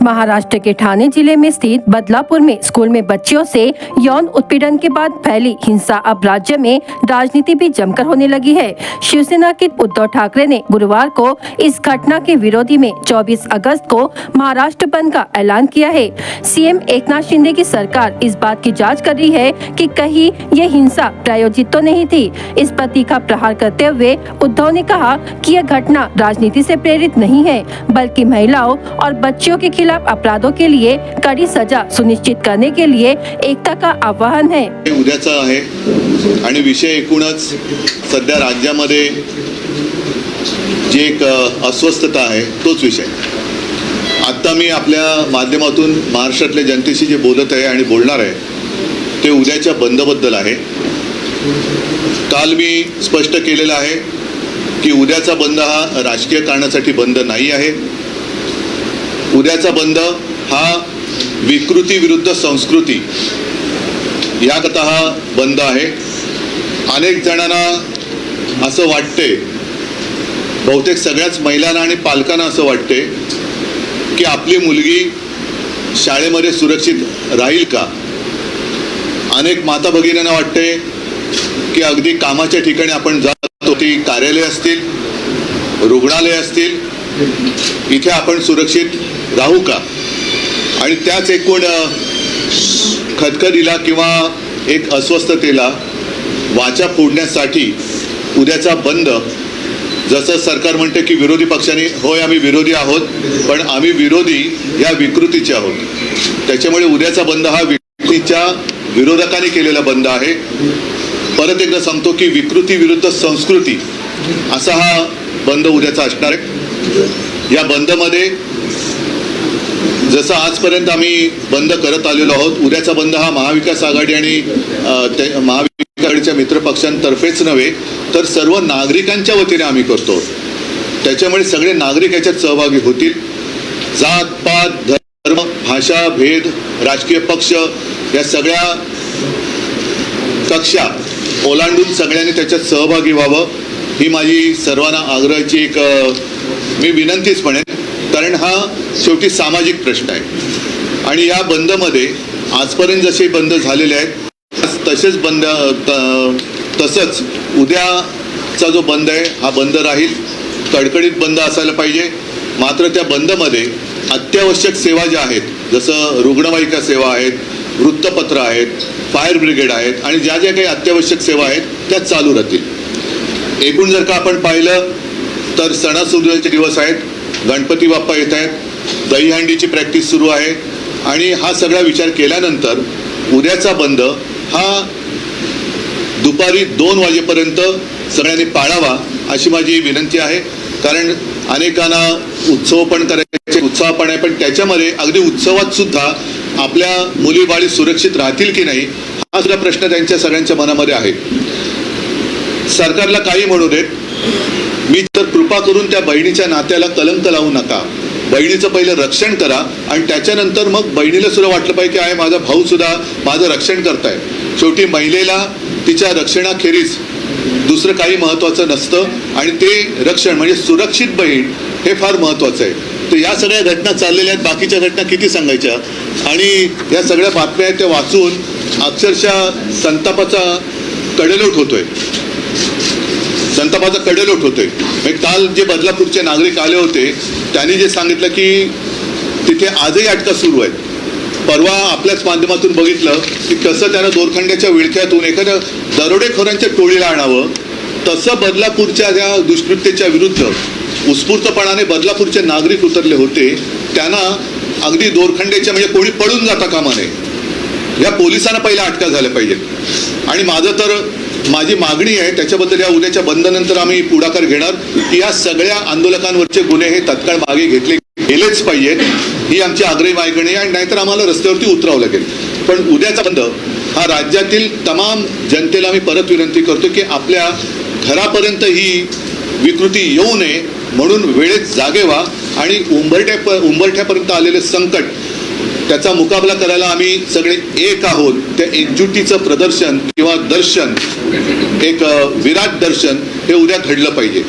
महाराष्ट्र के ठाणे जिले में स्थित बदलापुर में स्कूल में बच्चियों से यौन उत्पीड़न के बाद फैली हिंसा अब राज्य में राजनीति भी जमकर होने लगी है। शिवसेना के उद्धव ठाकरे ने गुरुवार को इस घटना के विरोधी में 24 अगस्त को महाराष्ट्र बंद का ऐलान किया है। सीएम एकनाथ शिंदे की सरकार इस बात की जांच कर रही है कि कहीं यह हिंसा प्रायोजित तो नहीं थी। इस पर तीखा प्रहार करते हुए उद्धव ने कहा कि यह घटना राजनीति से प्रेरित नहीं है, बल्कि महिलाओं और बच्चियों के खिलाफ अपराधों के लिए कड़ी सजा सुनिश्चित करने के लिए एकता का आह्वान है। उद्याचा आहे आणि विषय एकूणच सध्या राज्यामध्ये जी एक अस्वस्थता आहे तोच विषय। आता मी आपल्या माध्यमातून महाराष्ट्रातल्या जनतेशी जे बोलत आहे आणि बोलणार आहे ते उद्याच्या बंदबद्दल आहे। काल मी स्पष्ट केलेलं आहे की उद्याचा बंद हा राजकीय कारणासाठी बंद नाही आहे। उद्याचा बंद हा विकृती विरुद्ध संस्कृती याकरता हा बंद आहे। अनेक जणांना असं वाटते, बहुतेक सगळ्याच महिलांना आणि पालकांना असं वाटते की आपली मुलगी शाळेमध्ये सुरक्षित राहील का। अनेक माता भगिनींना वाटते की अगदी कामाच्या ठिकाणी आपण जातो, ती कार्यालय असतील, रुग्णालय असतील, इथे आपण सुरक्षित राहू का। आणि त्याच एकूण खदखदीला किंवा एक अस्वस्थतेला वाचा फोडण्यासाठी उद्याचा बंद, जसं सरकार म्हणते की विरोधी पक्षांनी, होय आम्ही विरोधी आहोत, पण आम्ही विरोधी या विकृतीचे आहोत। त्याच्यामुळे उद्याचा बंद हा विकृतीच्या विरोधकांनी केलेला बंद आहे। परत एकदा सांगतो की विकृती विरुद्ध संस्कृती असा हा बंद उद्याचा असणार आहे। या बंदमध्ये जसं आजपर्यंत आम्ही बंद करत आलेलो आहोत, उद्याचा बंद हा महाविकास आघाडी आणि महाविकास आघाडीच्या मित्रपक्षांतर्फेच नव्हे तर सर्व नागरिकांच्या वतीने आम्ही करतो। त्याच्यामुळे सगळे नागरिक याच्यात सहभागी होतील। जात पात धर्म भाषा भेद राजकीय पक्ष या सगळ्या कक्षा ओलांडून सगळ्यांनी त्याच्यात सहभागी व्हावं ही माझी सर्वांना आग्रहाची एक मी विनंतीच म्हणेन, कारण हा शेवटी सामाजिक प्रश्न आहे। आणि या बंदमध्ये आजपर्यंत जसे बंद झालेले आहेत तसेच बंद तसंच उद्याचा जो बंद आहे हा बंद राहील। कडकडीत बंद असायला पाहिजे, मात्र त्या बंदमध्ये अत्यावश्यक सेवा ज्या आहेत, जसं रुग्णवाहिका सेवा आहेत, वृत्तपत्र आहेत, फायर ब्रिगेड आहेत आणि ज्या ज्या काही अत्यावश्यक सेवा आहेत त्या चालू राहतील। एकूण जर का आपण पाहिलं तर सणासुदीचे दिवस आहेत, गणपती बाप्पा येत आहेत, दहीहंडीची प्रॅक्टिस सुरू आहे आणि हा सगळा विचार केल्यानंतर उद्याचा बंद हा दुपारी 2 वाजेपर्यंत सगळ्यांनी पाळावा अशी माझी विनंती आहे। कारण अनेकांना उत्सव पण करायचे, उत्साह पण आहे, पण त्याच्यामध्ये अगदी उत्सवात सुद्धा आपल्या मुली बाळी सुरक्षित राहतील की नाही हा सुद्धा प्रश्न त्यांच्या सगळ्यांच्या मनामध्ये आहे। सरकारला काही म्हणू देत, मी तर कृपा करून त्या बहिणीच्या नात्याला कलंक लावू नका। बहिणीचं पहिलं रक्षण करा आणि त्याच्यानंतर मग बहिणीला सुद्धा वाटलं पाहिजे की आहे माझा भाऊ सुद्धा माझं रक्षण करताय। शेवटी महिलेला तिच्या रक्षणाखेरीज दुसरं काही महत्त्वाचं नसतं आणि ते रक्षण म्हणजे सुरक्षित बहीण हे फार महत्त्वाचं आहे। तर या सगळ्या घटना चाललेल्या आहेत, बाकीच्या घटना किती सांगायच्या, आणि या सगळ्या बातम्या आहेत त्या वाचून अक्षरशः संतापाचा कडेलोट होतोय। काल जे बदलापूरचे नागरिक आले होते त्यांनी जे सांगितलं की तिथे आजही अटका सुरू आहेत। परवा आपल्याच माध्यमातून बघितलं की कसं त्यानं दोरखंड्याच्या विळख्यातून एखाद्या दरोडेखोरांच्या टोळीला आणावं, तसं बदलापूरच्या त्या दुष्कृत्याच्या विरुद्ध उत्स्फूर्तपणाने बदलापूरचे नागरिक उतरले होते। त्यांना अगदी दोरखंड्याच्या म्हणजे कोणी पळून जाता कामा नये, या पोलिसांना पहिला अटका झाल्या पाहिजेत। आणि माझी मागणी आहे त्याच्याबद्दल या उद्याच्या बंदनंतर आम्ही पुढाकार घेणार की या सगळ्या आंदोलकांवरचे गुन्हे हे तत्काळ मागे घेतले गेलेच पाहिजेत, ही आमची आग्रही मागणी आहे। नाहीतर आम्हाला रस्त्यावरती उतरावं लागेल। पण उद्याचा बंद हा राज्यातील तमाम जनतेला मी परत विनंती करतो की आपल्या घरापर्यंत ही विकृती येऊ नये म्हणून वेळेत जागे व्हा आणि उंबरठ्यापर्यंत आलेले संकट त्याचा मुकाबला करायला आम्ही सगळे एक आहोत। त्या एकजुटीचं प्रदर्शन किंवा दर्शन, एक विराट दर्शन हे उद्या घडलं पाहिजे।